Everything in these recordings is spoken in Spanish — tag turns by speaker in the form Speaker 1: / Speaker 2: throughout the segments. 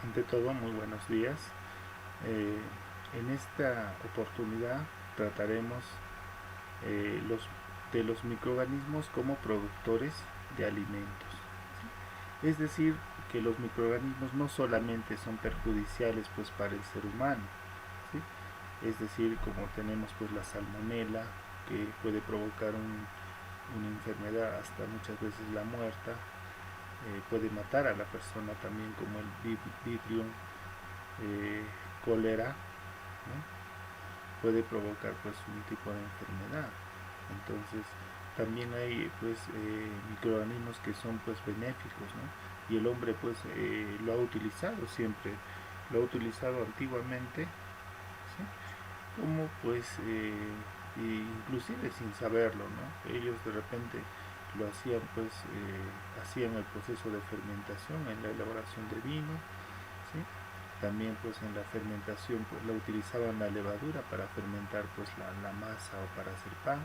Speaker 1: Ante todo, muy buenos días. Eh, en esta oportunidad trataremos de los microorganismos como productores de alimentos. Es decir, que los microorganismos no solamente son perjudiciales pues para el ser humano, ¿sí? Es decir, como tenemos pues la salmonela que puede provocar una enfermedad hasta muchas veces la muerte, puede matar a la persona también como el Vitrium cólera, ¿no? Puede provocar pues un tipo de enfermedad. Entonces también hay pues microorganismos que son pues benéficos, ¿no? Y el hombre pues lo ha utilizado siempre, lo ha utilizado antiguamente, ¿sí? Como pues inclusive sin saberlo, ¿no? Ellos de repente lo hacían pues hacían el proceso de fermentación en la elaboración de vino, ¿sí? También pues en la fermentación pues la utilizaban la levadura para fermentar pues la masa o para hacer pan,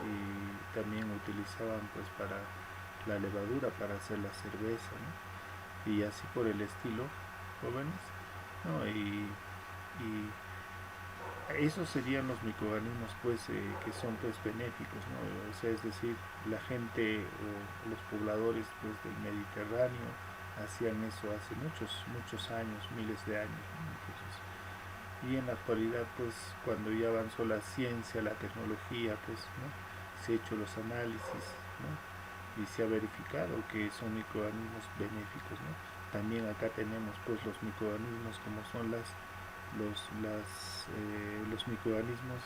Speaker 1: y también utilizaban pues para la levadura para hacer la cerveza, ¿no? Y así por el estilo, jóvenes, ¿no? Y esos serían los microorganismos pues que son pues benéficos, ¿no? O sea, es decir, la gente o los pobladores pues del Mediterráneo hacían eso hace muchos años, miles de años, ¿no? Entonces, y en la actualidad pues cuando ya avanzó la ciencia, la tecnología, pues, ¿no? Se ha hecho los análisis, ¿no? Y se ha verificado que son microorganismos benéficos, ¿no? También acá tenemos pues los microorganismos como son los microorganismos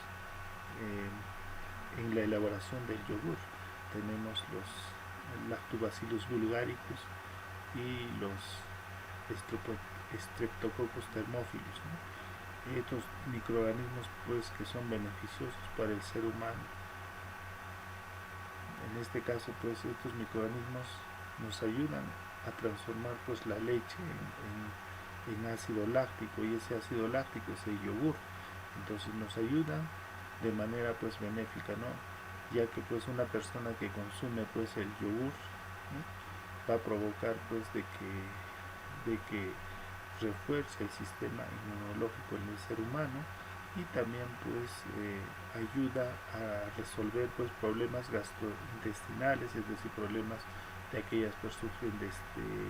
Speaker 1: en la elaboración del yogur. Tenemos los Lactobacillus bulgaricus y los Streptococcus thermophilus, ¿no? Estos microorganismos pues que son beneficiosos para el ser humano. En este caso pues estos microorganismos nos ayudan a transformar pues la leche en ácido láctico, y ese ácido láctico es el yogur. Entonces nos ayudan de manera pues benéfica, ¿no? Ya que pues una persona que consume pues el yogur, ¿no? Va a provocar pues de que refuerce el sistema inmunológico en el ser humano, y también pues ayuda a resolver pues problemas gastrointestinales, es decir, problemas de aquellas personas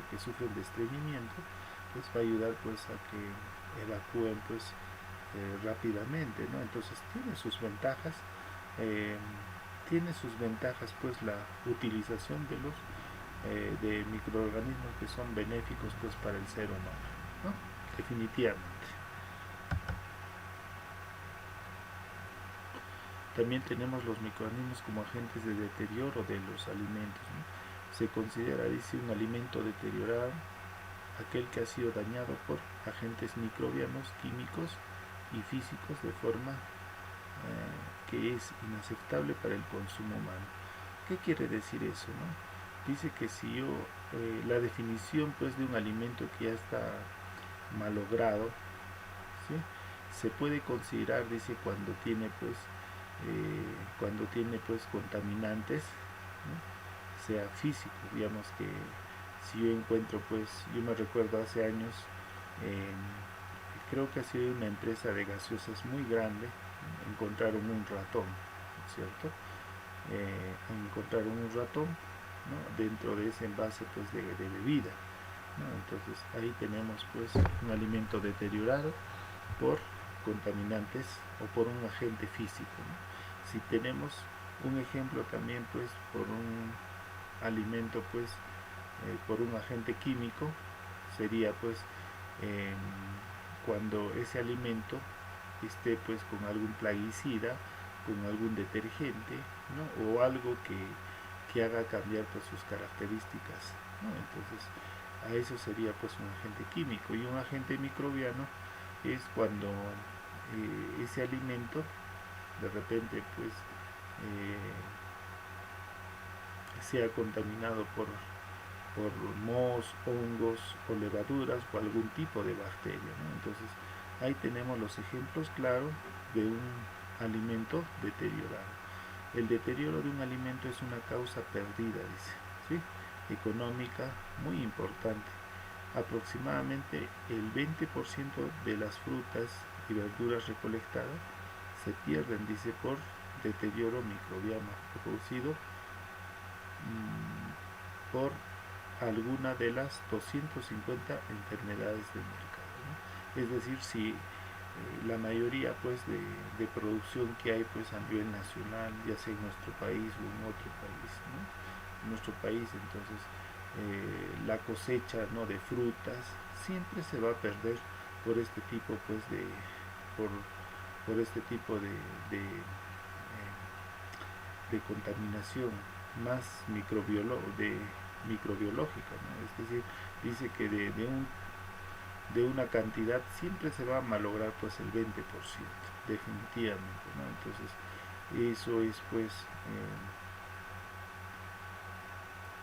Speaker 1: que sufren de estreñimiento, pues va a ayudar pues a que evacúen pues rápidamente, ¿no? Entonces eh, tiene sus ventajas pues la utilización de microorganismos que son benéficos pues para el ser humano, ¿no? Definitivamente. También tenemos los microorganismos como agentes de deterioro de los alimentos, ¿no? Se considera, dice, un alimento deteriorado aquel que ha sido dañado por agentes microbianos, químicos y físicos de forma que es inaceptable para el consumo humano. ¿Qué quiere decir eso, no? Dice que si yo, la definición pues de un alimento que ya está malogrado, ¿sí? Se puede considerar, dice, cuando tiene pues contaminantes, ¿no? Sea físico, digamos que si yo encuentro pues, yo me recuerdo hace años, eh, creo que ha sido una empresa de gaseosas muy grande, encontraron un ratón, ¿cierto? Encontraron un ratón, ¿no? Dentro de ese envase pues de bebida, ¿no? Entonces ahí tenemos pues un alimento deteriorado por contaminantes o por un agente físico, ¿no? Si tenemos un ejemplo también pues por un alimento pues por un agente químico, sería pues eh, cuando ese alimento esté pues con algún plaguicida, con algún detergente, ¿no? O algo que haga cambiar pues sus características, ¿no? Entonces a eso sería pues un agente químico. Y un agente microbiano es cuando ese alimento de repente pues sea contaminado por mohos, hongos o levaduras o algún tipo de bacteria, ¿no? Entonces ahí tenemos los ejemplos claros de un alimento deteriorado. El deterioro de un alimento es una causa perdida, dice, ¿sí? Económica muy importante, aproximadamente el 20% de las frutas y verduras recolectadas se pierden, dice, por deterioro microbiano producido por alguna de las 250 enfermedades del mercado, ¿no? Es decir, si la mayoría pues de producción que hay pues a nivel nacional, ya sea en nuestro país o en otro país, ¿no? En nuestro país, entonces la cosecha, ¿no?, de frutas siempre se va a perder por este tipo pues por, por este tipo de contaminación más microbiológica, ¿no? Es decir, dice que de una cantidad siempre se va a malograr pues el 20%, definitivamente, ¿no? Entonces eso es pues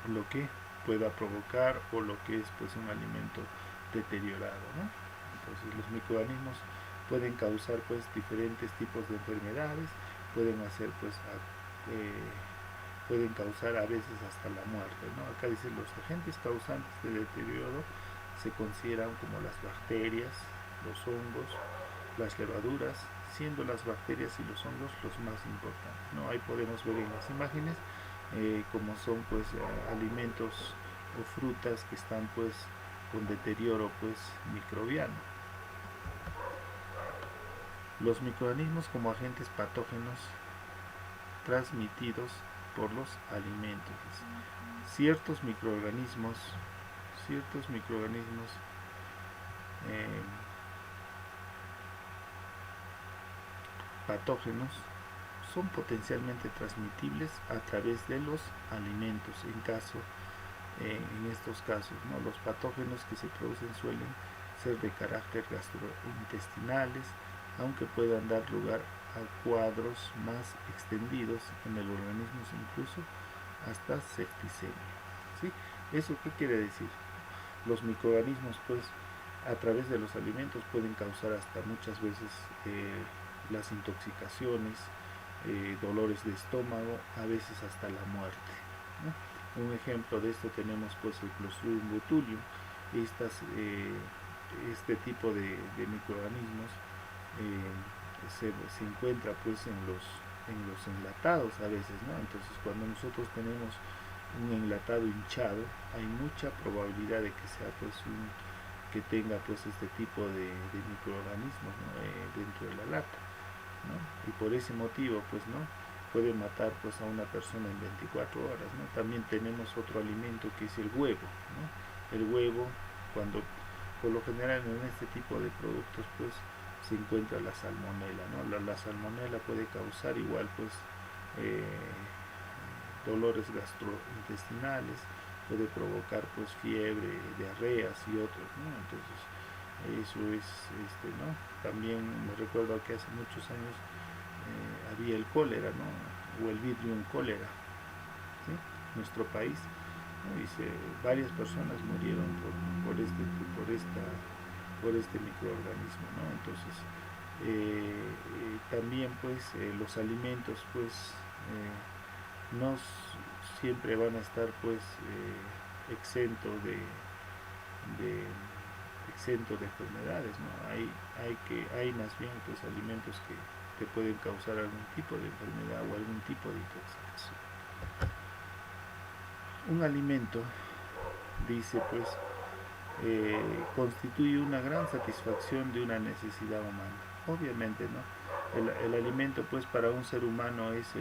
Speaker 1: lo que pueda provocar o lo que es pues un alimento deteriorado, ¿no? Entonces los microorganismos pueden causar pues diferentes tipos de enfermedades, pueden hacer pues pueden causar a veces hasta la muerte, ¿no? Acá dicen los agentes causantes de deterioro se consideran como las bacterias, los hongos, las levaduras, siendo las bacterias y los hongos los más importantes, ¿no? Ahí podemos ver en las imágenes como son pues alimentos o frutas que están pues con deterioro pues microbiano. Los microorganismos como agentes patógenos transmitidos por los alimentos. Ciertos microorganismos eh, patógenos son potencialmente transmitibles a través de los alimentos. En estos casos, ¿no?, los patógenos que se producen suelen ser de carácter gastrointestinales, aunque puedan dar lugar a cuadros más extendidos en el organismo, incluso hasta septicemia, ¿sí? ¿Eso qué quiere decir? Los microorganismos pues a través de los alimentos pueden causar hasta muchas veces las intoxicaciones, dolores de estómago, a veces hasta la muerte, ¿no? Un ejemplo de esto tenemos pues el Clostridium botulinum. Este tipo de microorganismos se encuentra pues en los enlatados a veces, ¿no? Entonces cuando nosotros tenemos un enlatado hinchado, hay mucha probabilidad de que sea pues que tenga pues este tipo de microorganismos, ¿no?, dentro de la lata, ¿no? Y por ese motivo pues no puede matar pues a una persona en 24 horas, ¿no? También tenemos otro alimento que es el huevo, ¿no? El huevo, cuando por lo general en este tipo de productos pues se encuentra la salmonela, ¿no? La salmonela puede causar igual pues dolores gastrointestinales, puede provocar pues fiebre, diarreas y otros, ¿no? Entonces eso es ¿no? También me recuerdo que hace muchos años había el cólera, ¿no?, o el Vibrio cólera, ¿sí?, en nuestro país, ¿no? Y varias personas murieron por este microorganismo, ¿no? Entonces también pues los alimentos pues no siempre van a estar pues exentos de enfermedades, ¿no? Hay más bien pues alimentos que pueden causar algún tipo de enfermedad o algún tipo de intoxicación. Un alimento, dice pues, constituye una gran satisfacción de una necesidad humana. Obviamente, ¿no? El alimento pues para un ser humano es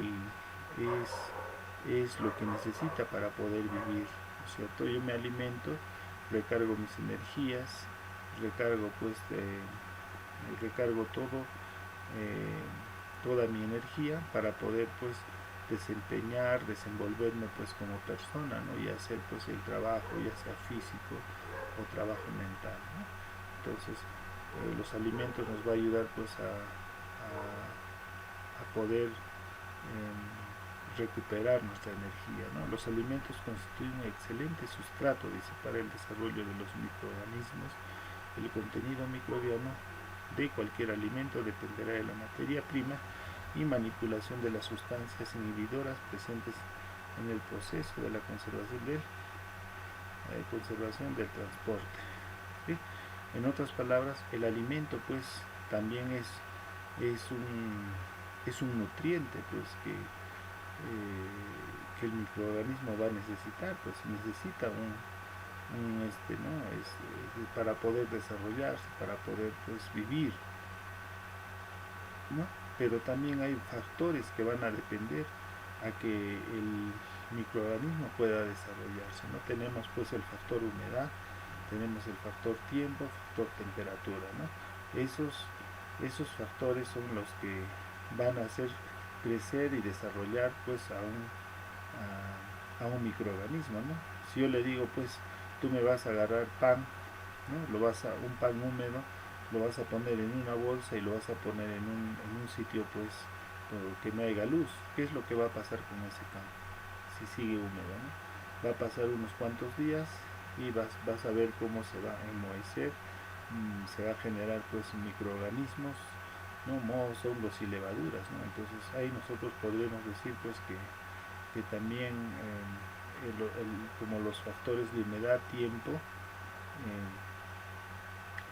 Speaker 1: lo que necesita para poder vivir, ¿no es cierto? Yo me alimento, recargo mis energías, recargo toda mi energía para poder pues desenvolverme pues como persona, ¿no?, y hacer pues el trabajo, ya sea físico o trabajo mental, ¿no? Entonces los alimentos nos va a ayudar pues a poder recuperar nuestra energía, ¿no? Los alimentos constituyen un excelente sustrato, dice, para el desarrollo de los microorganismos. El contenido microbiano de cualquier alimento dependerá de la materia prima y manipulación de las sustancias inhibidoras presentes en el proceso de la conservación del transporte. En otras palabras, el alimento pues también es un nutriente pues que el microorganismo va a necesitar, pues necesita ¿no? Para poder desarrollarse, para poder pues vivir, ¿no? Pero también hay factores que van a depender a que el microorganismo pueda desarrollarse, ¿no? Tenemos pues el factor humedad, tenemos el factor tiempo, factor temperatura, ¿no? Esos factores son los que van a hacer crecer y desarrollar pues a un microorganismo, ¿no? Si yo le digo pues tú me vas a agarrar pan, ¿no? Un pan húmedo, lo vas a poner en una bolsa y lo vas a poner en un sitio pues que no haya luz. ¿Qué es lo que va a pasar con ese pan? Si sigue húmedo, ¿no? Va a pasar unos cuantos días y vas a ver cómo se va a enmohecer, se va a generar pues microorganismos, ¿no? Mohos, hongos y levaduras, ¿no? Entonces ahí nosotros podremos decir pues que también como los factores de humedad, tiempo,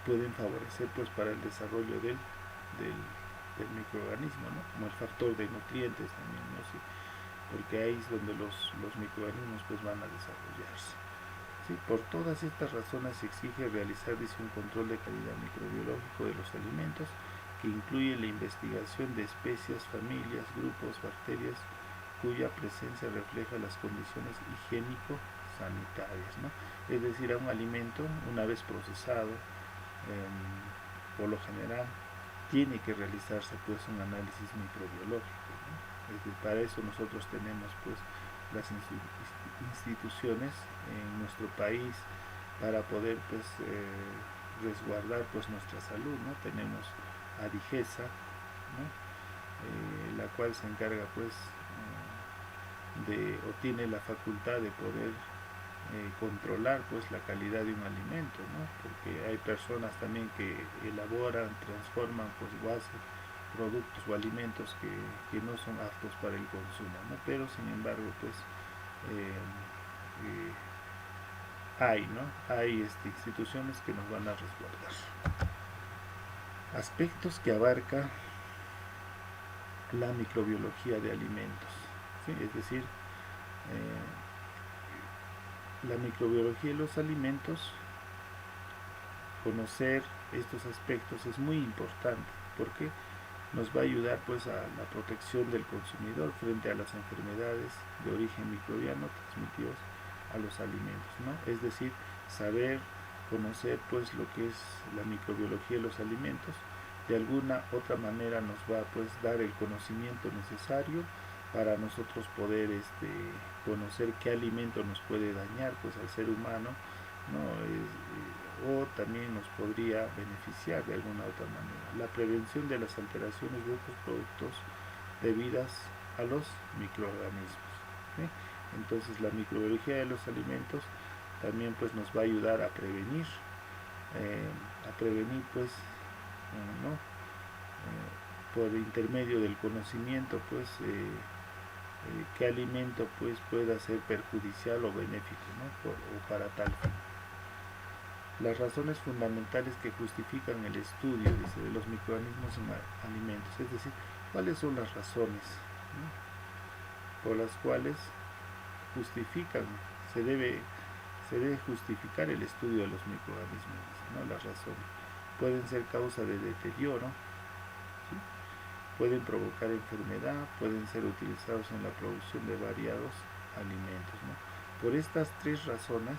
Speaker 1: pueden favorecer pues para el desarrollo del microorganismo, ¿no? Como el factor de nutrientes también, ¿no? Sí, porque ahí es donde los microorganismos pues van a desarrollarse. Sí, por todas estas razones se exige realizar, dice, un control de calidad microbiológico de los alimentos que incluye la investigación de especies, familias, grupos, bacterias cuya presencia refleja las condiciones higiénico-sanitarias, ¿no? Es decir, a un alimento, una vez procesado, por lo general, tiene que realizarse pues un análisis microbiológico, ¿no? Es decir, para eso nosotros tenemos pues las instituciones en nuestro país para poder pues resguardar pues nuestra salud, ¿no? Tenemos a Digesa, ¿no? La cual se encarga pues o tiene la facultad de poder controlar pues la calidad de un alimento, ¿no? Porque hay personas también que elaboran, transforman pues o hacen productos o alimentos que no son aptos para el consumo, ¿no? Pero sin embargo pues hay instituciones que nos van a resguardar. Aspectos que abarca la microbiología de alimentos, ¿sí? Es decir, la microbiología de los alimentos, conocer estos aspectos es muy importante porque nos va a ayudar pues a la protección del consumidor frente a las enfermedades de origen microbiano transmitidos a los alimentos, ¿no? Es decir, saber, conocer pues lo que es la microbiología de los alimentos, de alguna otra manera nos va a pues dar el conocimiento necesario para nosotros poder conocer qué alimento nos puede dañar pues al ser humano, ¿no? O también nos podría beneficiar de alguna otra manera. La prevención de las alteraciones de otros productos debidas a los microorganismos, ¿sí? Entonces la microbiología de los alimentos también pues nos va a ayudar a prevenir pues ¿no? Por intermedio del conocimiento pues qué alimento pues pueda ser perjudicial o benéfico, ¿no? O para tal fin. Las razones fundamentales que justifican el estudio, dice, de los microorganismos en alimentos, es decir, cuáles son las razones, ¿no? Por las cuales se debe justificar el estudio de los microorganismos, ¿no? Las razones pueden ser causa de deterioro, ¿sí? Pueden provocar enfermedad, pueden ser utilizados en la producción de variados alimentos, ¿no? Por estas tres razones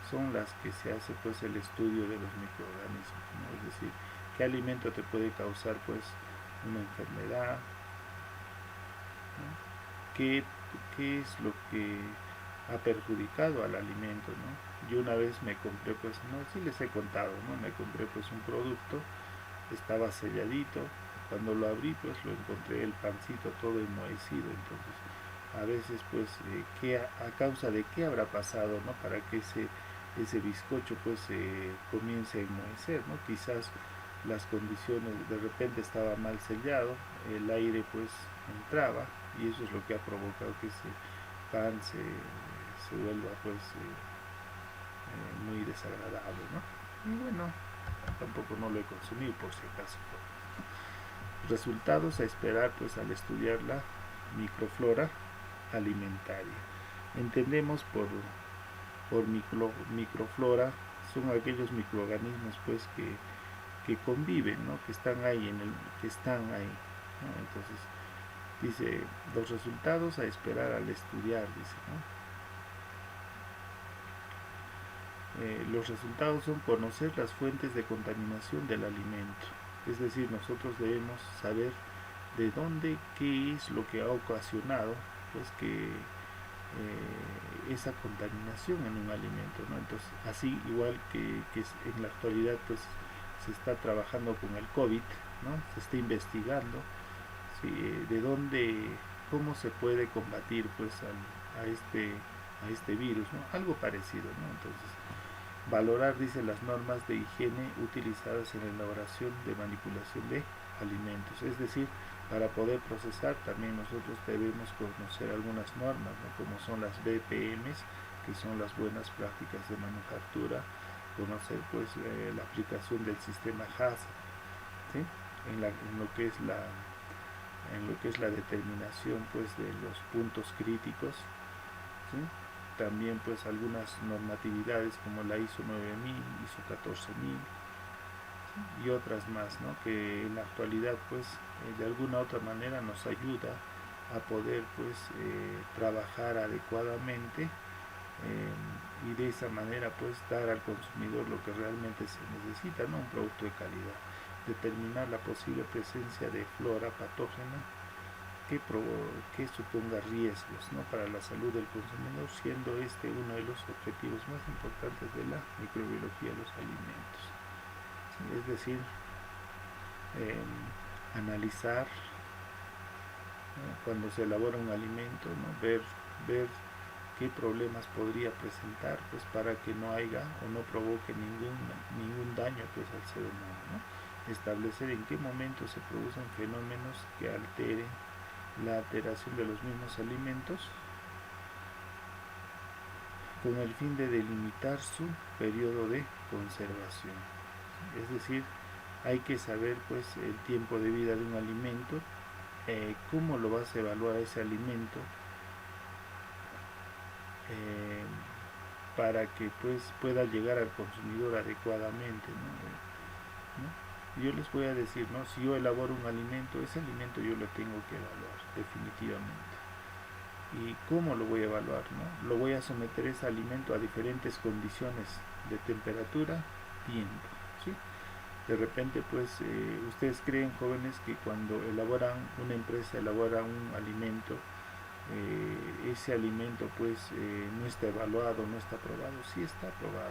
Speaker 1: son las que se hace pues el estudio de los microorganismos, ¿no? Es decir, qué alimento te puede causar pues una enfermedad, ¿no? ¿Qué es lo que ha perjudicado al alimento, ¿no? Yo una vez me compré pues, no, sí les he contado, ¿no? Me compré pues un producto, estaba selladito, cuando lo abrí pues lo encontré el pancito todo enmohecido, entonces a veces pues a causa de qué habrá pasado, ¿no? Para que ese bizcocho pues comience a enmohecer, ¿no? Quizás las condiciones, de repente estaba mal sellado, el aire pues entraba y eso es lo que ha provocado que ese pan se vuelva pues muy desagradable, ¿no? Y bueno, tampoco no lo he consumido por si acaso. Resultados a esperar pues al estudiar la microflora alimentaria. Entendemos por microflora son aquellos microorganismos pues que conviven, ¿no? Que están ahí que están ahí, ¿no? Entonces dice los resultados a esperar al estudiar, dice, ¿no? Los resultados son conocer las fuentes de contaminación del alimento, es decir, nosotros debemos saber de dónde, qué es lo que ha ocasionado pues que esa contaminación en un alimento, ¿no? Entonces, así igual que en la actualidad pues se está trabajando con el COVID, ¿no? Se está investigando, ¿sí? De dónde, cómo se puede combatir pues a este virus, ¿no? Algo parecido, ¿no? Entonces, valorar, dice, las normas de higiene utilizadas en la elaboración de manipulación de alimentos, es decir, para poder procesar también nosotros debemos conocer algunas normas, ¿no? Como son las BPMs, que son las buenas prácticas de manufactura, conocer pues la aplicación del sistema HACCP, ¿sí? En lo que es la determinación pues de los puntos críticos, ¿sí? También pues algunas normatividades como la ISO 9000, ISO 14000 y otras más, ¿no? Que en la actualidad pues de alguna otra manera nos ayuda a poder pues trabajar adecuadamente y de esa manera pues dar al consumidor lo que realmente se necesita, ¿no? Un producto de calidad. Determinar la posible presencia de flora patógena que suponga riesgos, ¿no? Para la salud del consumidor, siendo este uno de los objetivos más importantes de la microbiología de los alimentos. ¿Sí? Es decir, analizar, ¿no? Cuando se elabora un alimento, ¿no? ver qué problemas podría presentar pues para que no haya o no provoque ningún daño pues al ser humano, ¿no? Establecer en qué momento se producen fenómenos que alteren la alteración de los mismos alimentos con el fin de delimitar su periodo de conservación. Es decir, hay que saber pues el tiempo de vida de un alimento, cómo lo vas a evaluar ese alimento para que pues pueda llegar al consumidor adecuadamente, ¿no? Yo les voy a decir, ¿no? Si yo elaboro un alimento, ese alimento yo lo tengo que evaluar definitivamente. ¿Y cómo lo voy a evaluar, no? Lo voy a someter ese alimento a diferentes condiciones de temperatura, tiempo, ¿sí? De repente pues ustedes creen, jóvenes, que cuando una empresa elabora un alimento, ese alimento pues no está evaluado, no está aprobado. Sí está aprobado,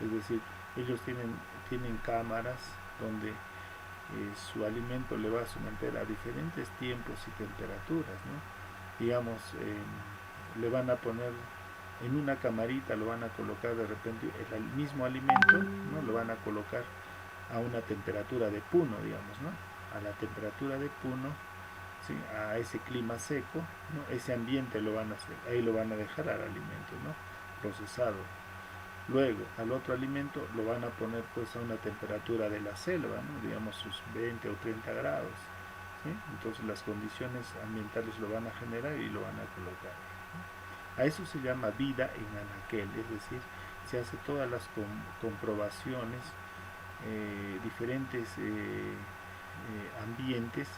Speaker 1: ¿no? Es decir, ellos tienen cámaras donde su alimento le va a someter a diferentes tiempos y temperaturas, ¿no? Digamos, le van a poner en una camarita, lo van a colocar de repente el mismo alimento, ¿no? Lo van a colocar a una temperatura de Puno, digamos, ¿no? A la temperatura de Puno, ¿sí? A ese clima seco, ¿no? Ese ambiente lo van a hacer, ahí lo van a dejar al alimento, ¿no? Procesado. Luego, al otro alimento lo van a poner pues a una temperatura de la selva, ¿no? Digamos sus 20 o 30 grados, ¿sí? Entonces las condiciones ambientales lo van a generar y lo van a colocar, ¿no? A eso se llama vida en anaquel, es decir, se hace todas las comprobaciones, diferentes ambientes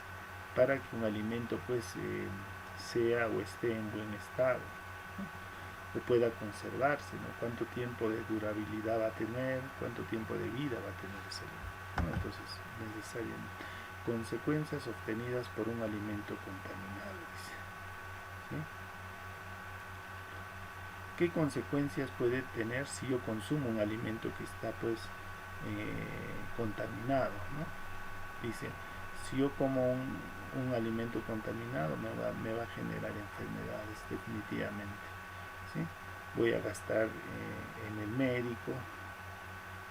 Speaker 1: para que un alimento pues sea o esté en buen estado, ¿no? O pueda conservarse, ¿no? Cuánto tiempo de durabilidad va a tener, cuánto tiempo de vida va a tener ese alimento, ¿no? Entonces, necesariamente. Consecuencias obtenidas por un alimento contaminado, dice, ¿sí? ¿Qué consecuencias puede tener si yo consumo un alimento que está pues contaminado, ¿no? Dice, si yo como un alimento contaminado me va a generar enfermedades definitivamente, ¿sí? Voy a gastar en el médico,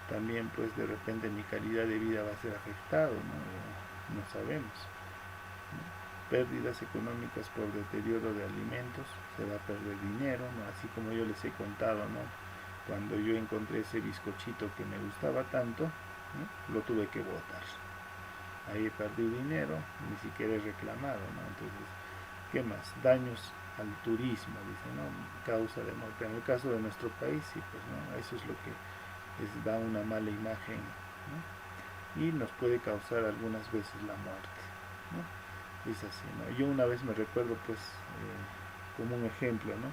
Speaker 1: también pues de repente mi calidad de vida va a ser afectado, no sabemos, ¿no? Pérdidas económicas por deterioro de alimentos, se va a perder dinero, ¿no? Así como yo les he contado, ¿no? Cuando yo encontré ese bizcochito que me gustaba tanto, ¿no? Lo tuve que botar. Ahí perdí dinero, ni siquiera he reclamado, ¿no? Entonces, ¿qué más? Daños al turismo, dice, ¿no? Causa de muerte. En el caso de nuestro país, sí, pues, ¿no? Eso es lo que da una mala imagen, ¿no? Y nos puede causar algunas veces la muerte, ¿no? Es así, ¿no? Yo una vez me recuerdo, pues, como un ejemplo, ¿no?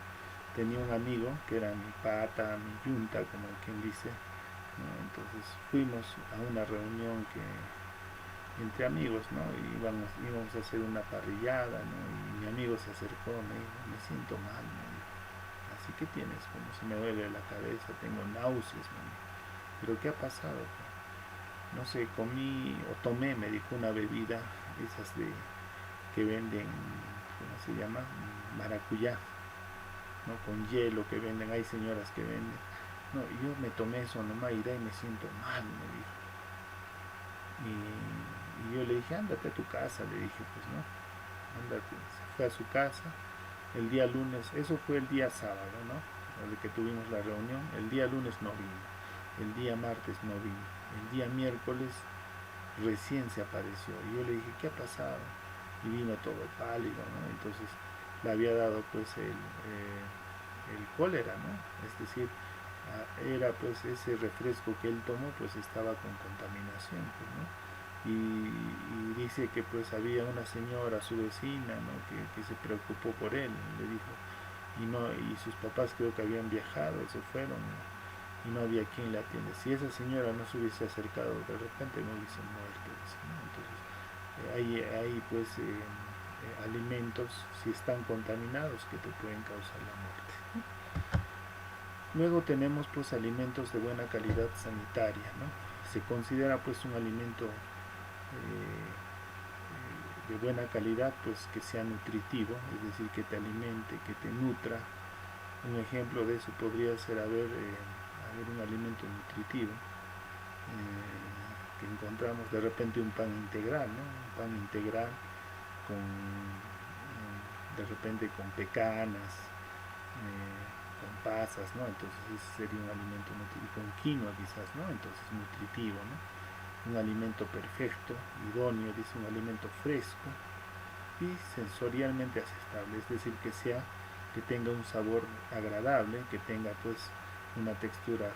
Speaker 1: Tenía un amigo que era mi pata, mi yunta, como quien dice, ¿no? Entonces fuimos a una reunión que entre amigos, ¿no? Íbamos a hacer una parrillada, ¿no? Y mi amigo se acercó, me dijo, me siento mal, me dijo. Así que tienes, como si me duele la cabeza, tengo náuseas, me dijo. Pero ¿qué ha pasado? No sé, comí o tomé, me dijo, una bebida, esas de que venden, ¿cómo se llama? Maracuyá, ¿no? Con hielo que venden, hay señoras que venden. No, yo me tomé eso nomás y de ahí me siento mal, me dijo. Y yo le dije, ándate a tu casa, le dije, pues no, ándate. Se fue a su casa, el día lunes, eso fue el día sábado, ¿no? El que tuvimos la reunión, el día lunes no vino, el día martes no vino, el día miércoles recién se apareció. Y yo le dije, ¿qué ha pasado? Y vino todo pálido, ¿no? Entonces le había dado pues el cólera, ¿no? Es decir, era pues ese refresco que él tomó pues estaba con contaminación, pues, ¿no? Y dice que pues había una señora, su vecina, ¿no? que se preocupó por él, le dijo, y sus papás creo que habían viajado, se fueron, ¿no? Y no había quien la atiende. Si esa señora no se hubiese acercado, de repente no hubiese muerto, ¿no? Entonces, hay pues alimentos, si están contaminados, que te pueden causar la muerte. Luego tenemos pues alimentos de buena calidad sanitaria, ¿no? Se considera pues un alimento de buena calidad pues que sea nutritivo, es decir, que te alimente, que te nutra. Un ejemplo de eso podría ser haber un alimento nutritivo, que encontramos de repente un pan integral, ¿no? Un pan integral con de repente con pecanas, con pasas, ¿no? Entonces ese sería un alimento nutritivo, con quinoa quizás, ¿no? Entonces nutritivo, ¿no? Un alimento perfecto, idóneo, dice, un alimento fresco y sensorialmente aceptable, es decir, que tenga un sabor agradable, que tenga pues una textura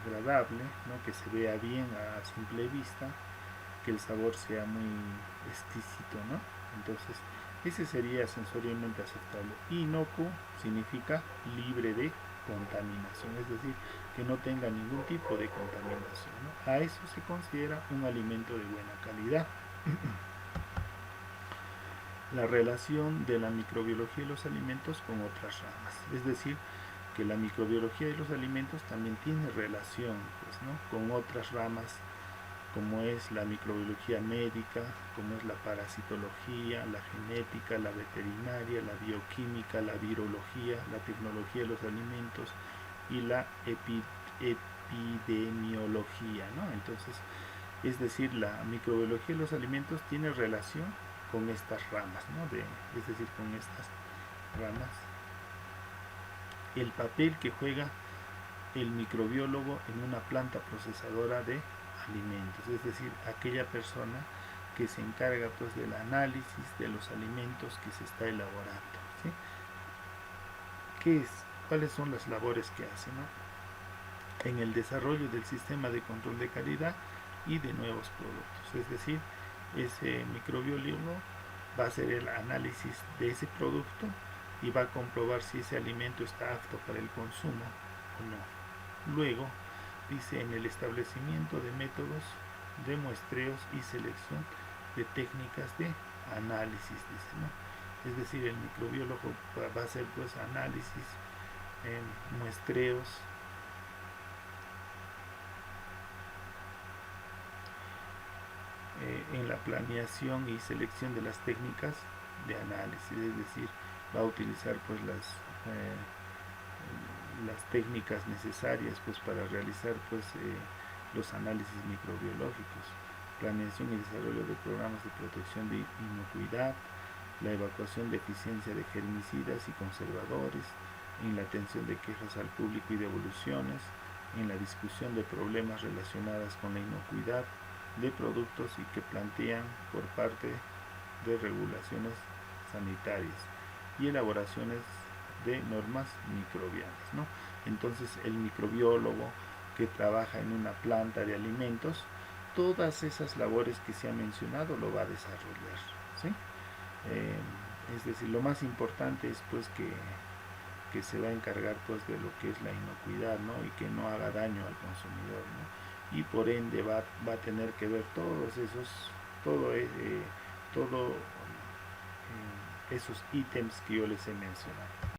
Speaker 1: agradable, ¿no? Que se vea bien a simple vista, que el sabor sea muy exquisito, ¿no? Entonces, ese sería sensorialmente aceptable. Inocuo significa libre de contaminación, es decir, que no tenga ningún tipo de contaminación, ¿no? A eso se considera un alimento de buena calidad. La relación de la microbiología y los alimentos con otras ramas, es decir, que la microbiología de los alimentos también tiene relación, pues, ¿no? Con otras ramas como es la microbiología médica, como es la parasitología, la genética, la veterinaria, la bioquímica, la virología, la tecnología de los alimentos y la epidemiología, ¿no? Entonces, es decir, la microbiología de los alimentos tiene relación con estas ramas, ¿no? Es decir, con estas ramas. El papel que juega el microbiólogo en una planta procesadora de alimentos, es decir, aquella persona que se encarga pues del análisis de los alimentos que se está elaborando, ¿sí? ¿Cuáles son las labores que hace, ¿no? En el desarrollo del sistema de control de calidad y de nuevos productos, es decir, ese microbiólogo va a hacer el análisis de ese producto y va a comprobar si ese alimento está apto para el consumo o no. Luego, dice, en el establecimiento de métodos de muestreos y selección de técnicas de análisis, dice, ¿no? Es decir, el microbiólogo va a hacer pues análisis, muestreos, en la planeación y selección de las técnicas de análisis, es decir, va a utilizar pues las técnicas necesarias pues para realizar pues los análisis microbiológicos, planeación y desarrollo de programas de protección de inocuidad, la evacuación de eficiencia de germicidas y conservadores, en la atención de quejas al público y devoluciones, en la discusión de problemas relacionados con la inocuidad de productos y que plantean por parte de regulaciones sanitarias y elaboraciones de normas microbianas, ¿no? Entonces el microbiólogo que trabaja en una planta de alimentos, todas esas labores que se han mencionado lo va a desarrollar, ¿sí? Es decir, lo más importante es pues que se va a encargar pues de lo que es la inocuidad, ¿no? Y que no haga daño al consumidor, ¿no? Y por ende va a tener que ver todos esos, todo, todo esos ítems que yo les he mencionado.